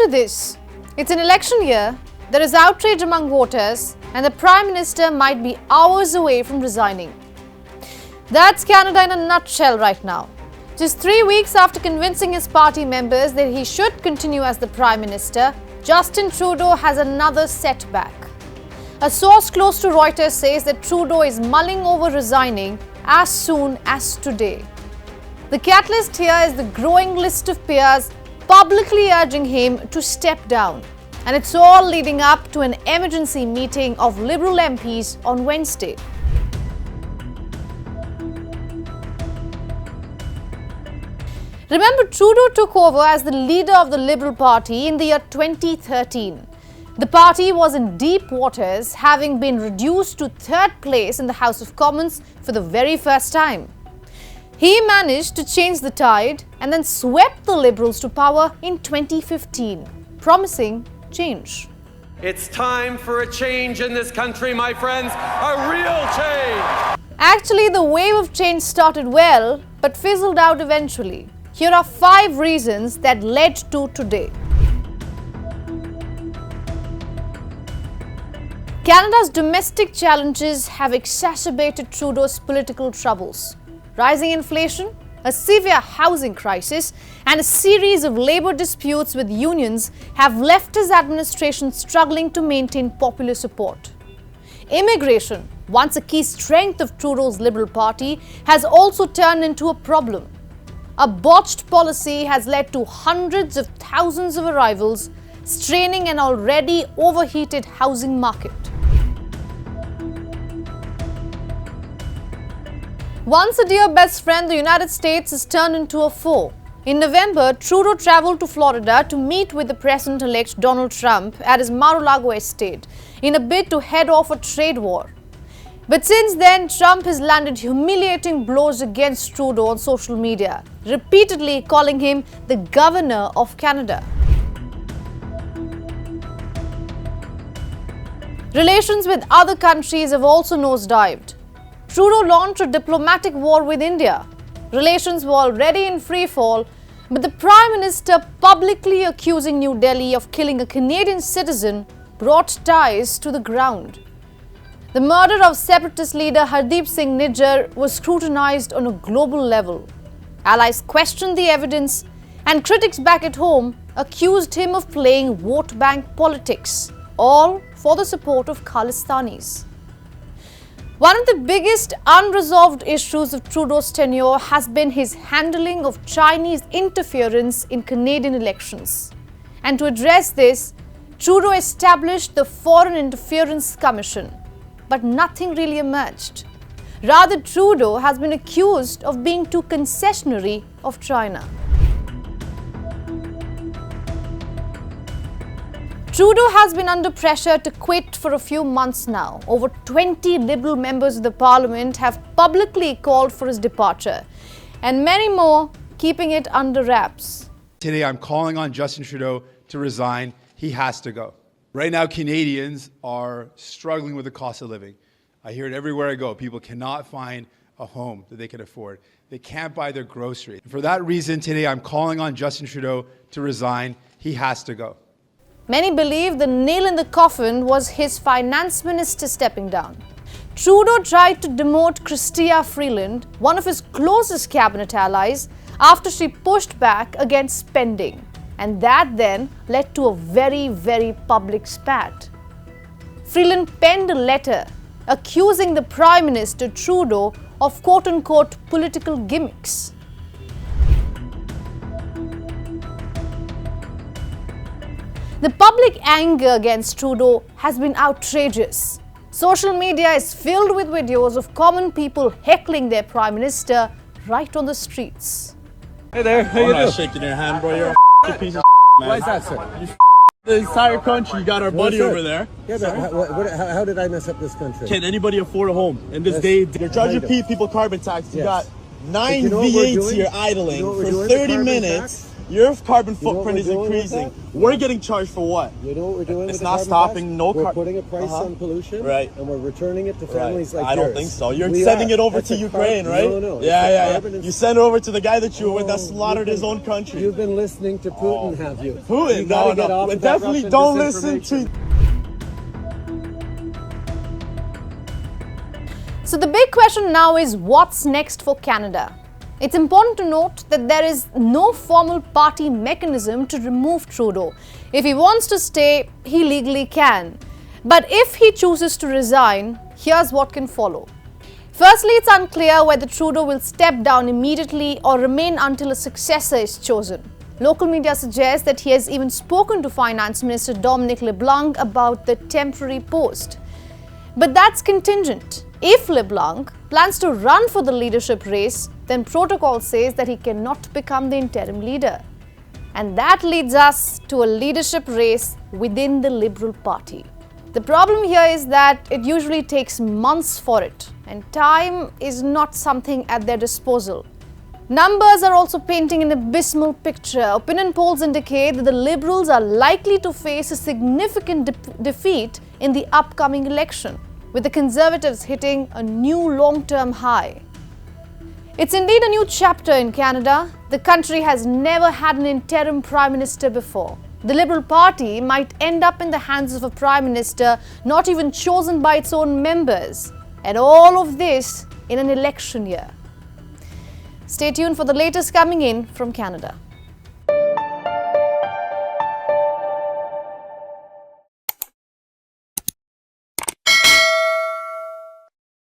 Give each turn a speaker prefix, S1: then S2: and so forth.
S1: to this, it's an election year, there is outrage among voters, and the Prime Minister might be hours away from resigning. That's Canada in a nutshell right now. Just 3 weeks after convincing his party members that he should continue as the Prime Minister, Justin Trudeau has another setback. A source close to Reuters says that Trudeau is mulling over resigning as soon as today. The catalyst here is the growing list of peers publicly urging him to step down. And it's all leading up to an emergency meeting of Liberal MPs on Wednesday. Remember, Trudeau took over as the leader of the Liberal Party in the year 2013. The party was in deep waters, having been reduced to third place in the House of Commons for the very first time. He managed to change the tide and then swept the Liberals to power in 2015, promising change.
S2: It's time for a change in this country, my friends, a real change.
S1: Actually, the wave of change started well, but fizzled out eventually. Here are 5 reasons that led to today. Canada's domestic challenges have exacerbated Trudeau's political troubles. Rising inflation, a severe housing crisis, and a series of labour disputes with unions have left his administration struggling to maintain popular support. Immigration, once a key strength of Trudeau's Liberal Party, has also turned into a problem. A botched policy has led to hundreds of thousands of arrivals, straining an already overheated housing market. Once a dear best friend, the United States has turned into a foe. In November, Trudeau travelled to Florida to meet with the President-elect Donald Trump at his Mar-a-Lago estate in a bid to head off a trade war. But since then, Trump has landed humiliating blows against Trudeau on social media, repeatedly calling him the Governor of Canada. Relations with other countries have also nosedived. Trudeau launched a diplomatic war with India. Relations were already in free fall, but the Prime Minister publicly accusing New Delhi of killing a Canadian citizen brought ties to the ground. The murder of separatist leader Hardeep Singh Nijjar was scrutinized on a global level. Allies questioned the evidence, and critics back at home accused him of playing vote bank politics, all for the support of Khalistanis. One of the biggest unresolved issues of Trudeau's tenure has been his handling of Chinese interference in Canadian elections. And to address this, Trudeau established the Foreign Interference Commission. But nothing really emerged. Rather, Trudeau has been accused of being too concessionary of China. Trudeau has been under pressure to quit for a few months now. Over 20 Liberal members of the Parliament have publicly called for his departure, and many more keeping it under wraps.
S3: Today, I'm calling on Justin Trudeau to resign. He has to go. Right now, Canadians are struggling with the cost of living. I hear it everywhere I go. People cannot find a home that they can afford. They can't buy their groceries. For that reason, today, I'm calling on Justin Trudeau to resign. He has to go.
S1: Many believe the nail in the coffin was his finance minister stepping down. Trudeau tried to demote Chrystia Freeland, one of his closest cabinet allies, after she pushed back against spending. And that then led to a very, very public spat. Freeland penned a letter accusing the Prime Minister Trudeau of quote-unquote political gimmicks. The public anger against Trudeau has been outrageous. Social media is filled with videos of common people heckling their Prime Minister right on the streets.
S4: Hey there, how you doing? I'm not shaking your hand, bro. You're a piece of man. Why is that, sir? The entire country, you got our buddy over there.
S5: Yeah, but how did I mess up this country?
S4: Can anybody afford a home in this day? You're charging people carbon tax. You got 9 V8s here idling for 30 minutes. Your carbon
S5: know what
S4: footprint
S5: we're
S4: is
S5: doing with
S4: increasing.
S5: that?
S4: We're getting charged for what?
S5: You know what we're doing
S4: It's
S5: with the
S4: not
S5: carbon
S4: stopping,
S5: tax?
S4: no
S5: We're
S4: car-
S5: putting a price
S4: Uh-huh.
S5: on pollution,
S4: Right.
S5: and we're returning it to families like
S4: I don't
S5: yours.
S4: think so. You're
S5: We
S4: sending
S5: are.
S4: it over
S5: That's
S4: to
S5: a
S4: Ukraine,
S5: car-
S4: right?
S5: No.
S4: Yeah. You send it over to the guy that you were that
S5: Oh,
S4: slaughtered
S5: you've
S4: his
S5: been-
S4: own country.
S5: You've been listening to Putin, have you?
S4: Putin?
S5: You gotta get
S4: No.
S5: off
S4: But
S5: of that
S4: definitely
S5: Russian
S4: don't listen to.
S5: disinformation.
S1: So the big question now is what's next for Canada? It's important to note that there is no formal party mechanism to remove Trudeau. If he wants to stay, he legally can. But if he chooses to resign, here's what can follow. Firstly, it's unclear whether Trudeau will step down immediately or remain until a successor is chosen. Local media suggests that he has even spoken to Finance Minister Dominic LeBlanc about the temporary post. But that's contingent. If LeBlanc plans to run for the leadership race, then protocol says that he cannot become the interim leader. And that leads us to a leadership race within the Liberal Party. The problem here is that it usually takes months for it, and time is not something at their disposal. Numbers are also painting an abysmal picture. Opinion polls indicate that the Liberals are likely to face a significant defeat in the upcoming election, with the Conservatives hitting a new long-term high. It's indeed a new chapter in Canada. The country has never had an interim Prime Minister before. The Liberal Party might end up in the hands of a Prime Minister not even chosen by its own members. And all of this in an election year. Stay tuned for the latest coming in from Canada.